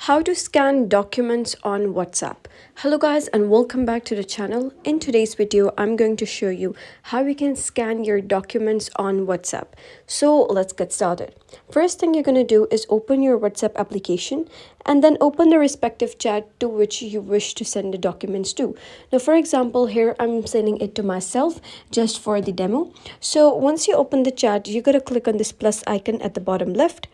How to scan documents on WhatsApp. Hello guys and welcome back to the channel. In today's video, I'm going to show you how you can scan your documents on WhatsApp. So let's get started. First thing you're going to do is open your WhatsApp application and then open the respective chat to which you wish to send the documents to. Now, for example, here I'm sending it to myself just for the demo. So once you open the chat, you're going to click on this plus icon at the bottom left.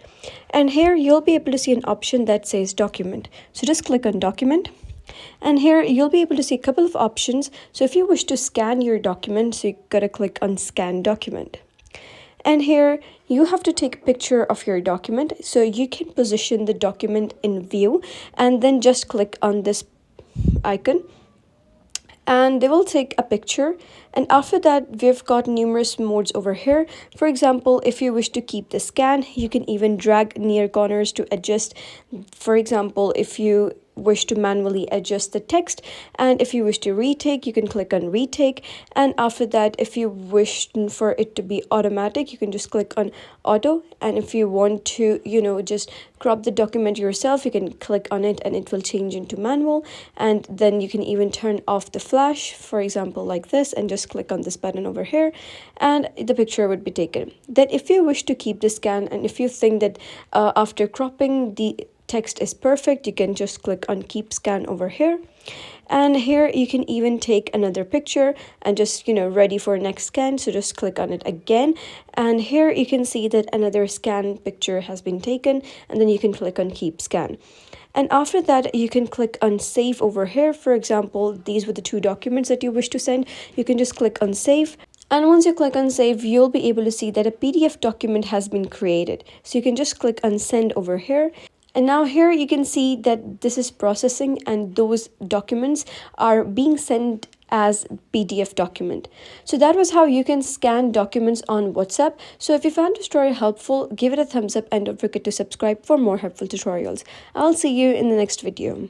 And here you'll be able to see an option that says document. So just click on document. And here you'll be able to see a couple of options. So if you wish to scan your document, so you gotta click on scan document. And here you have to take a picture of your document. So you can position the document in view and then just click on this icon and they will take a picture. And after that, we've got numerous modes over here. For example, if you wish to keep the scan, you can even drag near corners to adjust. For example, if you wish to manually adjust the text, and if you wish to retake, you can click on retake. And after that, if you wish for it to be automatic, you can just click on auto. And if you want to just crop the document yourself, you can click on it and it will change into manual. And then you can even turn off the flash, for example, like this, and just click on this button over here and the picture would be taken. Then if you wish to keep the scan, and if you think that after cropping the text is perfect, you can just click on keep scan over here. And here you can even take another picture and just ready for next scan, so just click on it again. And here you can see that another scan picture has been taken, and then you can click on keep scan. And after that, you can click on save over here. For example, these were the two documents that you wish to send. You can just click on save. And once you click on save, you'll be able to see that a PDF document has been created. So you can just click on send over here. And now here you can see that this is processing and those documents are being sent as PDF document. So that was how you can scan documents on WhatsApp. So if you found this tutorial helpful, give it a thumbs up and don't forget to subscribe for more helpful tutorials. I'll see you in the next video.